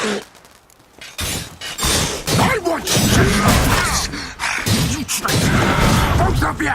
I want you to lose! You traitor! Both of you!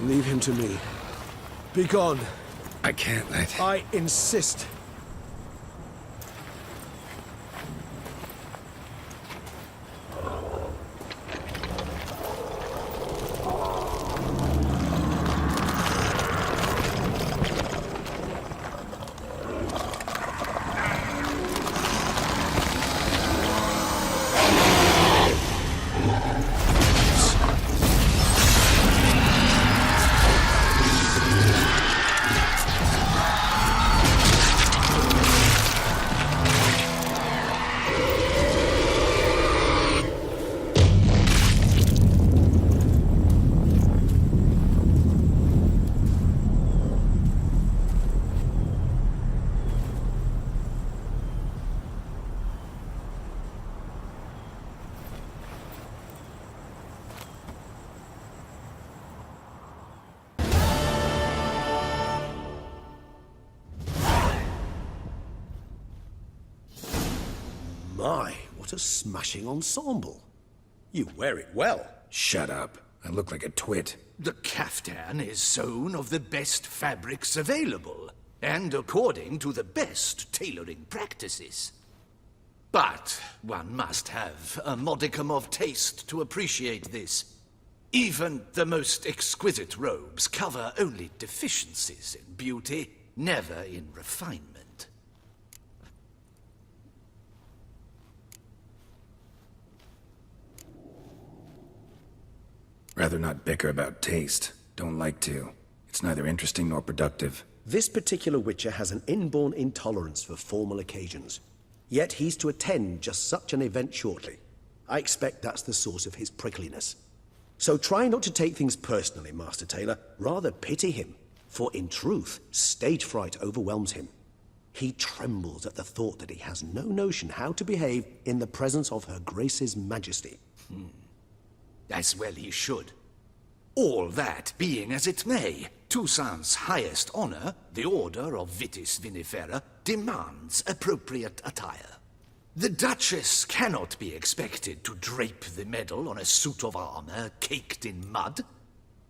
Leave him to me. Be gone. I can't let... I insist. My, what a smashing ensemble. You wear it well. Shut up. I look like a twit. The caftan is sewn of the best fabrics available, and according to the best tailoring practices. But one must have a modicum of taste to appreciate this. Even the most exquisite robes cover only deficiencies in beauty, never in refinement. Rather not bicker about taste. Don't like to. It's neither interesting nor productive. This particular Witcher has an inborn intolerance for formal occasions. Yet he's to attend just such an event shortly. I expect that's the source of his prickliness. So try not to take things personally, Master Taylor. Rather pity him. For in truth, stage fright overwhelms him. He trembles at the thought that he has no notion how to behave in the presence of Her Grace's Majesty. As well he should. All that being as it may, Toussaint's highest honor, the Order of Vitis Vinifera, demands appropriate attire. The Duchess cannot be expected to drape the medal on a suit of armor caked in mud.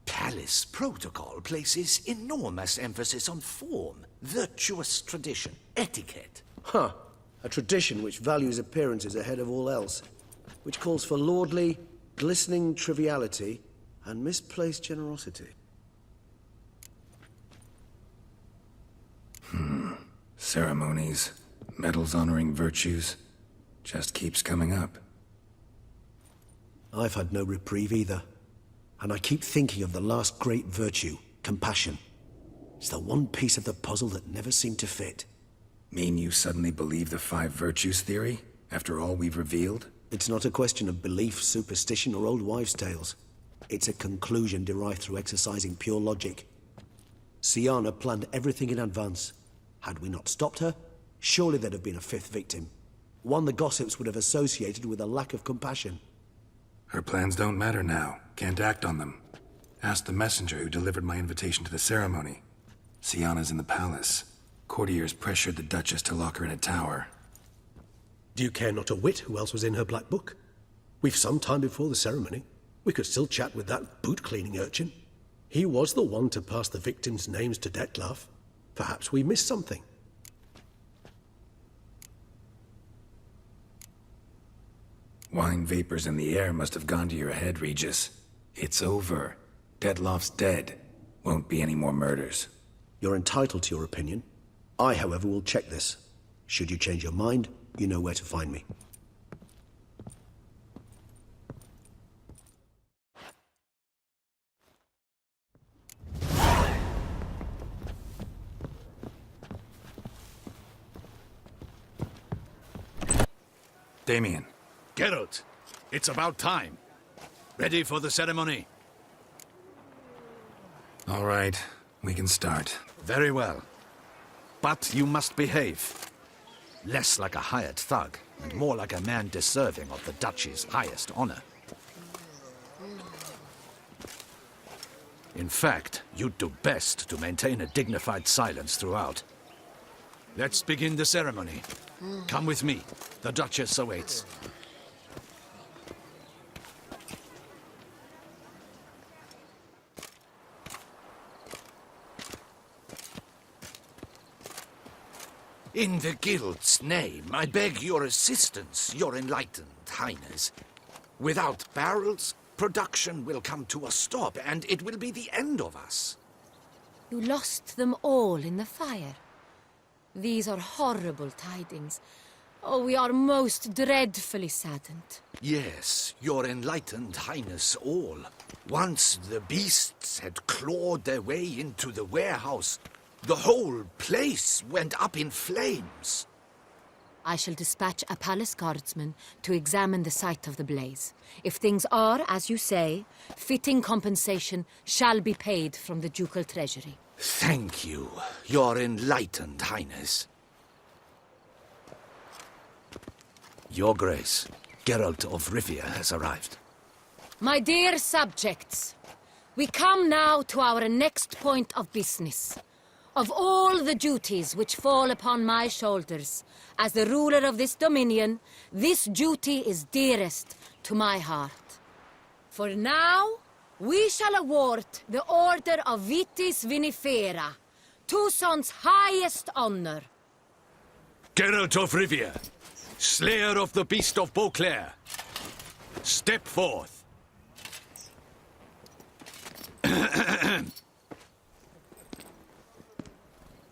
Palace protocol places enormous emphasis on form, virtuous tradition, etiquette. Huh. A tradition which values appearances ahead of all else. Which calls for lordly, glistening triviality and misplaced generosity. Ceremonies, medals honoring virtues, just keeps coming up. I've had no reprieve either. And I keep thinking of the last great virtue, compassion. It's the one piece of the puzzle that never seemed to fit. Mean you suddenly believe the 5 virtues theory, after all we've revealed? It's not a question of belief, superstition, or old wives' tales. It's a conclusion derived through exercising pure logic. Syanna planned everything in advance. Had we not stopped her, surely there'd have been a 5th victim. One the gossips would have associated with a lack of compassion. Her plans don't matter now. Can't act on them. Ask the messenger who delivered my invitation to the ceremony. Syanna's in the palace. Courtiers pressured the Duchess to lock her in a tower. Do you care not a whit who else was in her black book? We've some time before the ceremony. We could still chat with that boot-cleaning urchin. He was the one to pass the victims' names to Dettlaff. Perhaps we missed something. Wine vapors in the air must have gone to your head, Regis. It's over. Dettlaff's dead. Won't be any more murders. You're entitled to your opinion. I, however, will check this. Should you change your mind, you know where to find me. Damien. Geralt, it's about time. Ready for the ceremony? All right, we can start. Very well. But you must behave. Less like a hired thug, and more like a man deserving of the Duchy's highest honor. In fact, you'd do best to maintain a dignified silence throughout. Let's begin the ceremony. Come with me. The Duchess awaits. In the Guild's name, I beg your assistance, your enlightened highness. Without barrels, production will come to a stop, and it will be the end of us. You lost them all in the fire. These are horrible tidings. Oh, we are most dreadfully saddened. Yes, your enlightened highness all. Once the beasts had clawed their way into the warehouse, the whole place went up in flames. I shall dispatch a palace guardsman to examine the site of the blaze. If things are, as you say, fitting compensation shall be paid from the ducal treasury. Thank you, your enlightened highness. Your Grace, Geralt of Rivia has arrived. My dear subjects, we come now to our next point of business. Of all the duties which fall upon my shoulders, as the ruler of this dominion, this duty is dearest to my heart. For now, we shall award the Order of Vitis Vinifera, Tucson's highest honor. Geralt of Rivia, Slayer of the Beast of Beauclair, step forth.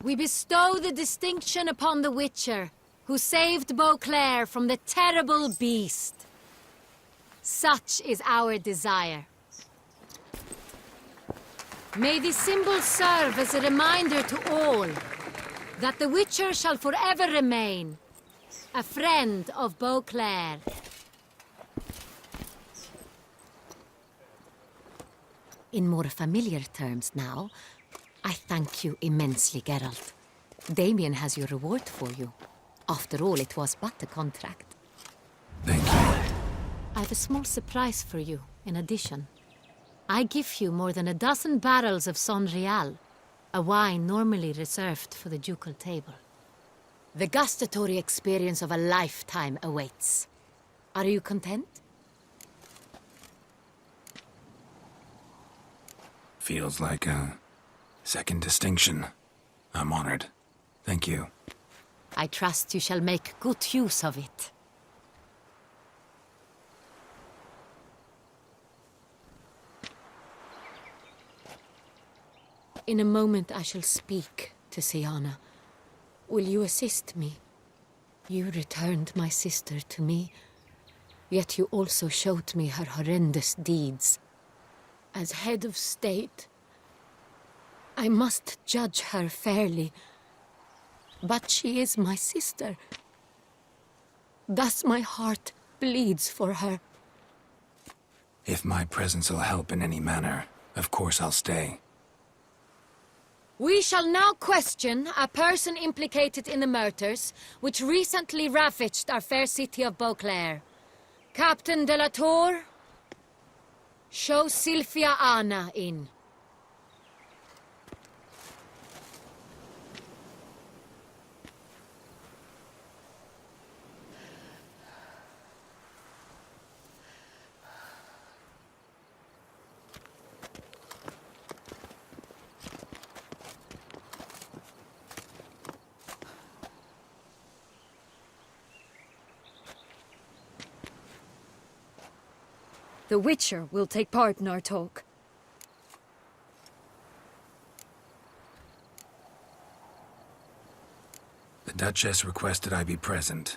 We bestow the distinction upon the Witcher, who saved Beauclair from the terrible beast. Such is our desire. May this symbol serve as a reminder to all that the Witcher shall forever remain a friend of Beauclair. In more familiar terms now, I thank you immensely, Geralt. Damien has your reward for you. After all, it was but a contract. Thank you. I have a small surprise for you, in addition. I give you more than a dozen barrels of Son Real, a wine normally reserved for the ducal table. The gustatory experience of a lifetime awaits. Are you content? Feels like a second distinction. I'm honored. Thank you. I trust you shall make good use of it. In a moment I shall speak to Siana. Will you assist me? You returned my sister to me, yet you also showed me her horrendous deeds. As head of state, I must judge her fairly. But she is my sister. Thus my heart bleeds for her. If my presence will help in any manner, of course I'll stay. We shall now question a person implicated in the murders which recently ravaged our fair city of Beauclair. Captain de la Tour, show Sylvia Anna in. The Witcher will take part in our talk. The Duchess requested I be present.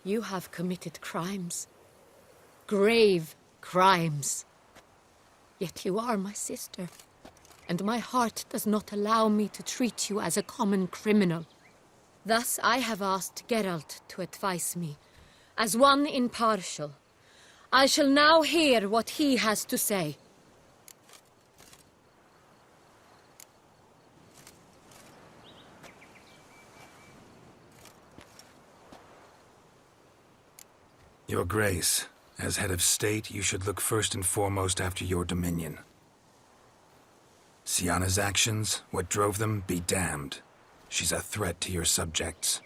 You have committed crimes. Grave crimes. Yet you are my sister, and my heart does not allow me to treat you as a common criminal. Thus I have asked Geralt to advise me, as one impartial. I shall now hear what he has to say. Your Grace, as head of state, you should look first and foremost after your dominion. Siana's actions, what drove them, be damned. She's a threat to your subjects.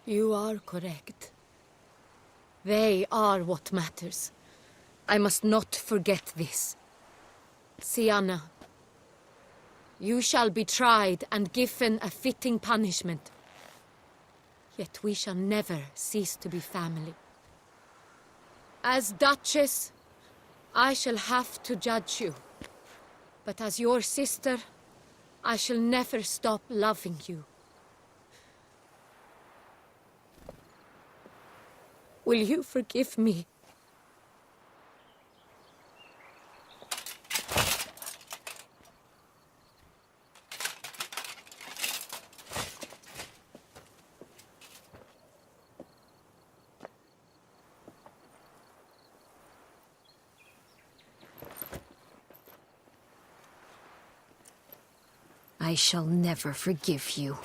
You are correct. They are what matters. I must not forget this. Siana, you shall be tried and given a fitting punishment Yet we shall never cease to be family. As Duchess, I shall have to judge you. But as your sister, I shall never stop loving you. Will you forgive me? I shall never forgive you.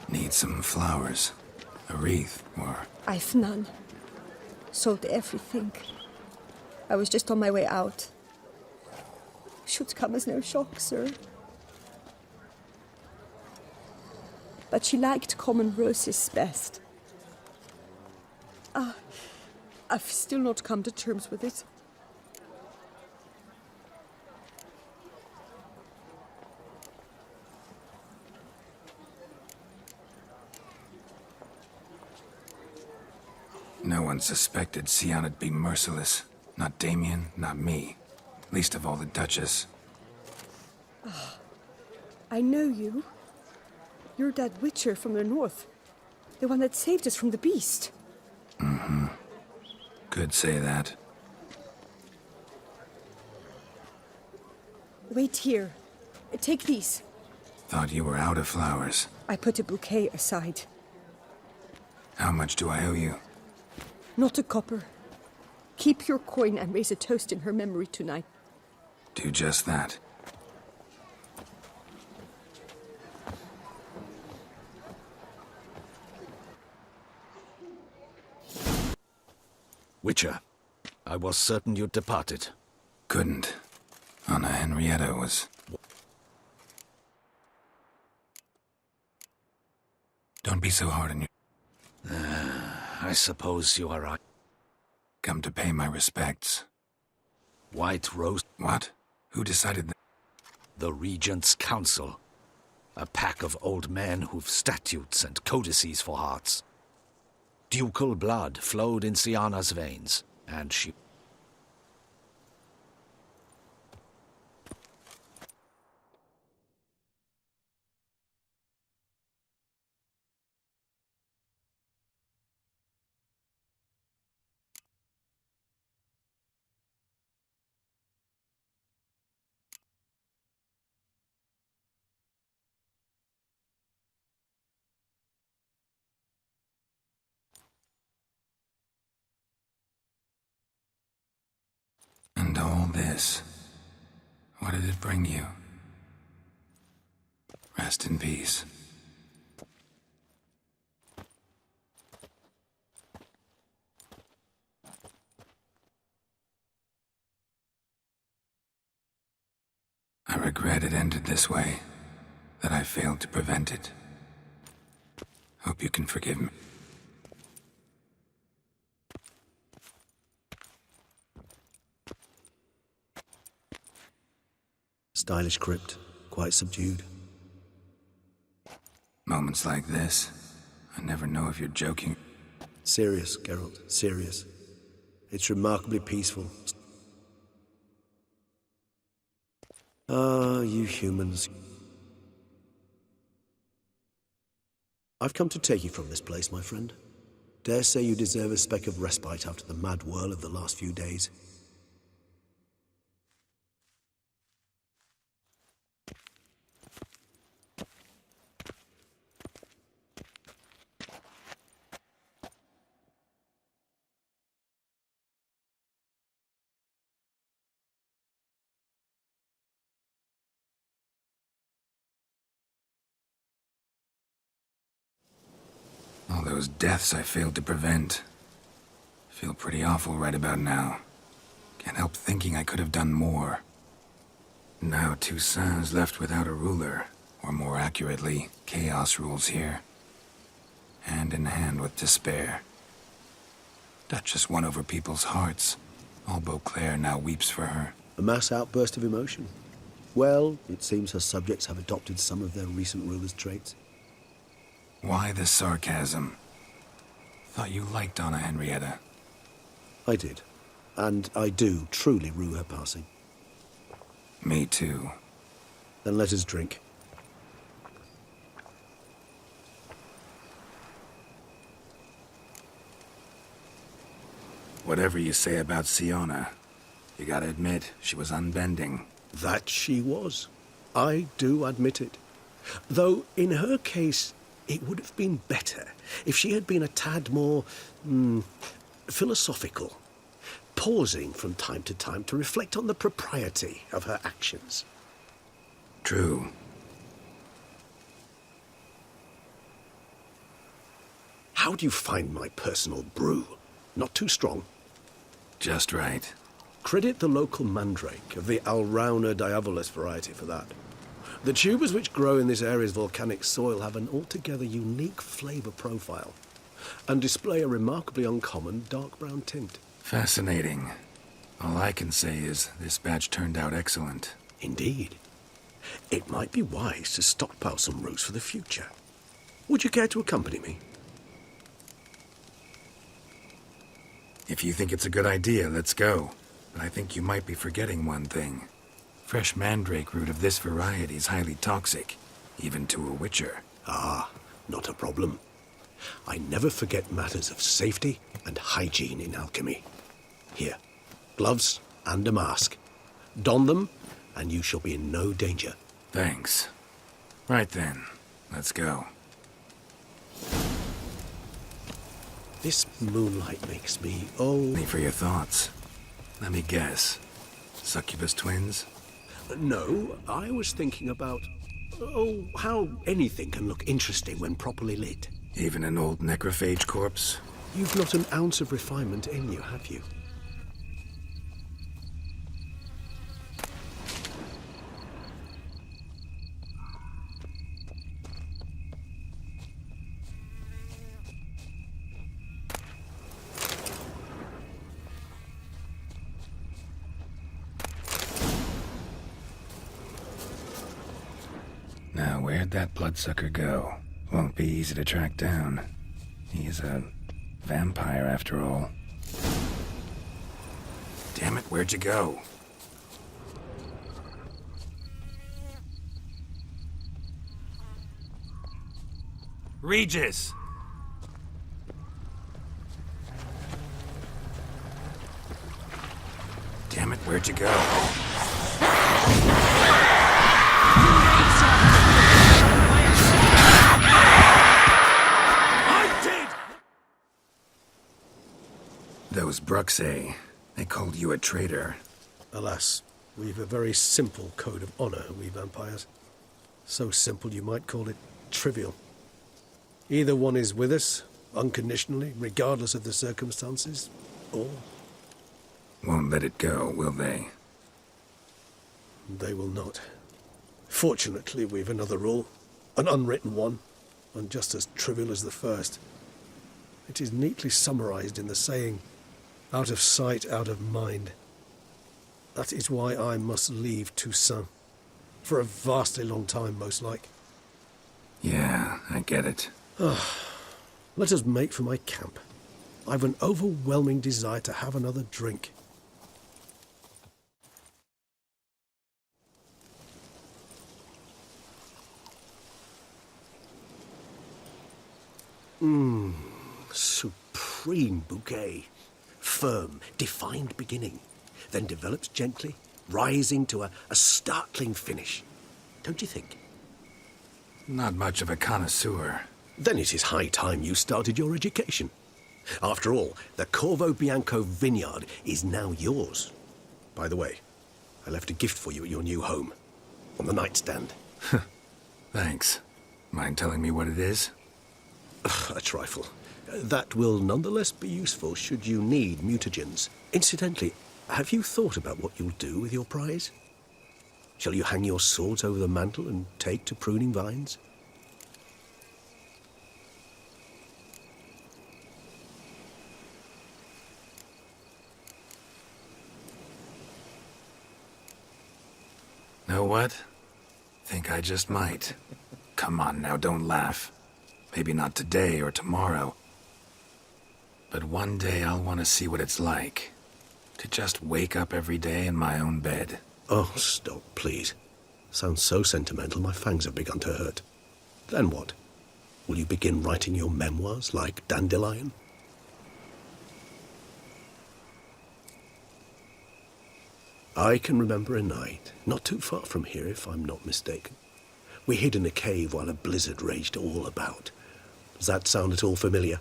Need some flowers. A wreath, or... I've none. Sold everything. I was just on my way out. Should come as no shock, sir. But she liked common roses best. I've still not come to terms with it. No one suspected Sianna'd be merciless. Not Damien, not me. Least of all the Duchess. I know you. You're that witcher from the north. The one that saved us from the beast. Could say that. Wait here. Take these. Thought you were out of flowers. I put a bouquet aside. How much do I owe you? Not a copper. Keep your coin and raise a toast in her memory tonight. Do just that. Witcher, I was certain you'd departed. Couldn't. Anna Henrietta was... Don't be so hard on your... I suppose you are right. Come to pay my respects. White Rose, What? Who decided that? the Regent's Council. A pack of old men who've statutes and codices for hearts. Ducal blood flowed in Sianna''s veins, and she... And all this... What did it bring you? Rest in peace. I regret it ended this way, that I failed to prevent it. Hope you can forgive me. Stylish crypt, quite subdued. Moments like this, I never know if you're joking. Serious, Geralt, serious. It's remarkably peaceful. Ah, you humans. I've come to take you from this place, my friend. Dare say you deserve a speck of respite after the mad whirl of the last few days. All those deaths I failed to prevent. Feel pretty awful right about now. Can't help thinking I could have done more. Now Toussaint's left without a ruler, or more accurately, chaos rules here. Hand in hand with despair. Duchess won over people's hearts. All Beauclair now weeps for her. A mass outburst of emotion. Well, it seems her subjects have adopted some of their recent ruler's traits. Why the sarcasm? Thought you liked Donna Henrietta. I did. And I do truly rue her passing. Me too. Then let us drink. Whatever you say about Siona, you gotta admit, she was unbending. That she was. I do admit it. Though, in her case, it would have been better if she had been a tad more philosophical, pausing from time to time to reflect on the propriety of her actions. True. How do you find my personal brew? Not too strong? Just right. Credit the local mandrake of the Alrauna diabolus variety for that. The tubers which grow in this area's volcanic soil have an altogether unique flavour profile and display a remarkably uncommon dark brown tint. Fascinating. All I can say is this batch turned out excellent. Indeed. It might be wise to stockpile some roots for the future. Would you care to accompany me? If you think it's a good idea, let's go. But I think you might be forgetting one thing. Fresh mandrake root of this variety is highly toxic, even to a witcher. Ah, not a problem. I never forget matters of safety and hygiene in alchemy. Here, gloves and a mask. Don them, and you shall be in no danger. Thanks. Right then, let's go. This moonlight makes me, oh... Me for your thoughts. Let me guess. Succubus twins? No, I was thinking about, oh, how anything can look interesting when properly lit. Even an old necrophage corpse? You've not an ounce of refinement in you, have you? Now, where'd that bloodsucker go? Won't be easy to track down. He's a vampire, after all. Damn it, where'd you go? Regis! Damn it, where'd you go? Those Bruxay, they called you a traitor. Alas, we've a very simple code of honor, we vampires. So simple you might call it trivial. Either one is with us, unconditionally, regardless of the circumstances, or... Won't let it go, will they? They will not. Fortunately, we've another rule, an unwritten one, and just as trivial as the first. It is neatly summarized in the saying, out of sight, out of mind. That is why I must leave Toussaint. For a vastly long time, most like. Yeah, I get it. Let us make for my camp. I've an overwhelming desire to have another drink. supreme bouquet. Firm, defined beginning, then develops gently, rising to a startling finish. Don't you think? Not much of a connoisseur. Then it is high time you started your education. After all, the Corvo Bianco vineyard is now yours. By the way, I left a gift for you at your new home. On the nightstand. Thanks. Mind telling me what it is? A trifle. That will nonetheless be useful should you need mutagens. Incidentally, have you thought about what you'll do with your prize? Shall you hang your swords over the mantle and take to pruning vines? Know what? Think I just might. Come on now, don't laugh. Maybe not today or tomorrow. But one day I'll want to see what it's like. To just wake up every day in my own bed. Oh, stop, please. Sounds so sentimental, my fangs have begun to hurt. Then what? Will you begin writing your memoirs like Dandelion? I can remember a night, not too far from here if I'm not mistaken. We hid in a cave while a blizzard raged all about. Does that sound at all familiar?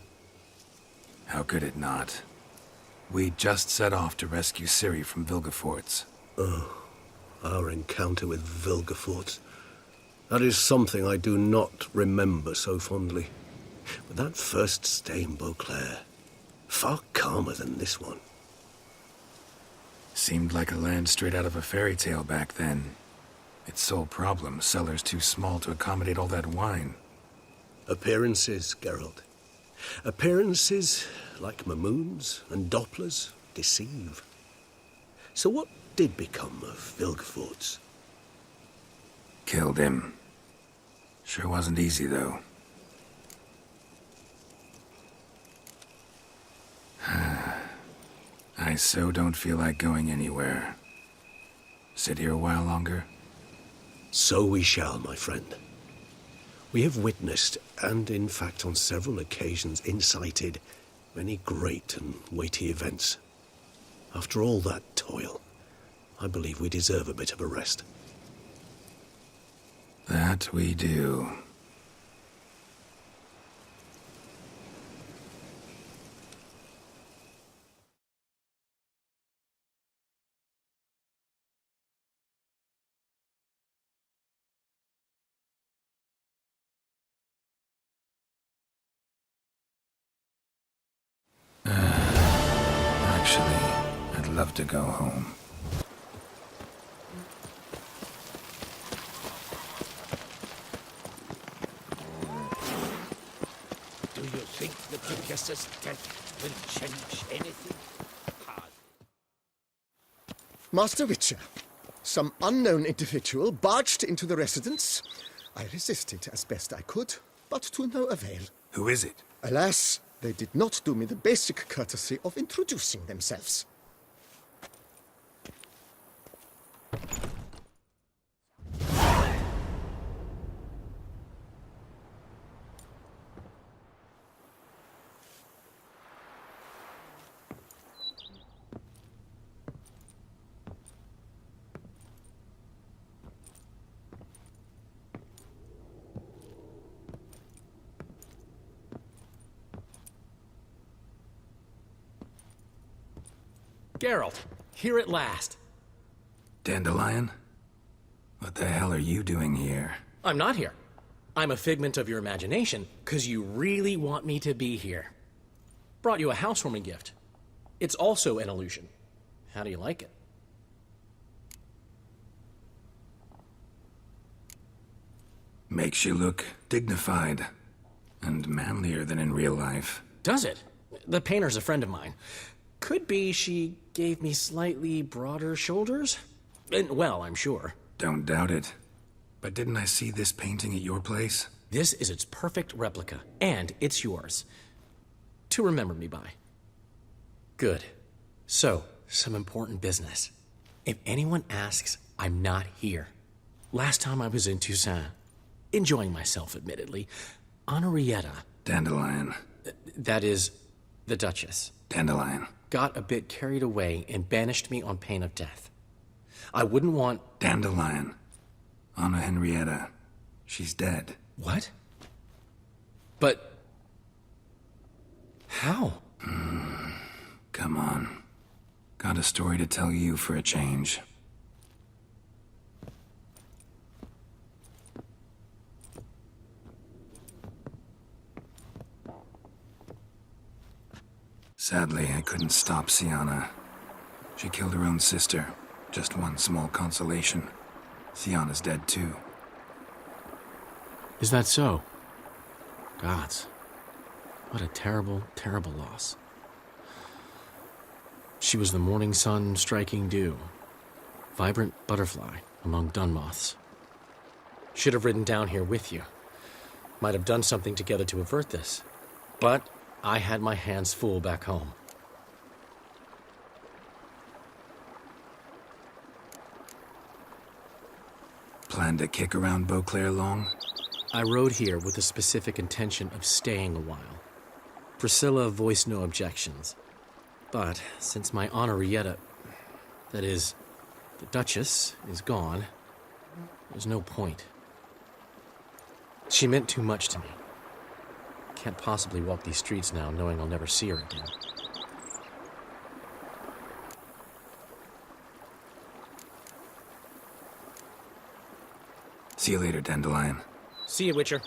How could it not? We just set off to rescue Ciri from Vilgefortz. Our encounter with Vilgefortz. That is something I do not remember so fondly. But that first stay in Beauclair, far calmer than this one. Seemed like a land straight out of a fairy tale back then. Its sole problem, cellars too small to accommodate all that wine. Appearances, Geralt. Appearances, like Mamoons and Dopplers, deceive. So what did become of Vilgefortz? Killed him. Sure wasn't easy, though. I so don't feel like going anywhere. Sit here a while longer? So we shall, my friend. We have witnessed, and in fact on several occasions incited, many great and weighty events. After all that toil, I believe we deserve a bit of a rest. That we do. Actually, I'd love to go home. Do you think the Professor's death will change anything? Master Witcher, some unknown individual barged into the residence. I resisted as best I could, but to no avail. Who is it? Alas, they did not do me the basic courtesy of introducing themselves. Geralt, here at last. Dandelion? What the hell are you doing here? I'm not here. I'm a figment of your imagination, because you really want me to be here. Brought you a housewarming gift. It's also an illusion. How do you like it? Makes you look dignified and manlier than in real life. Does it? The painter's a friend of mine. Could be she gave me slightly broader shoulders? Well, I'm sure. Don't doubt it. But didn't I see this painting at your place? This is its perfect replica, and it's yours. To remember me by. Good. So, some important business. If anyone asks, I'm not here. Last time I was in Toussaint, enjoying myself, admittedly, Henrietta. Dandelion. That is the Duchess, Dandelion. got a bit carried away and banished me on pain of death. I wouldn't want... Dandelion. Anna Henrietta. She's dead. What? But... how? Come on. Got a story to tell you for a change. Sadly, I couldn't stop Sienna. She killed her own sister. Just one small consolation. Sienna's dead too. Is that so? Gods. What a terrible, terrible loss. She was the morning sun striking dew. Vibrant butterfly among dun moths. Should have ridden down here with you. Might have done something together to avert this. But I had my hands full back home. Plan to kick around Beauclair long? I rode here with the specific intention of staying a while. Priscilla voiced no objections. But since my Henrietta, that is, the Duchess, is gone, there's no point. She meant too much to me. Can't possibly walk these streets now knowing I'll never see her again. See you later, Dandelion. See you, Witcher.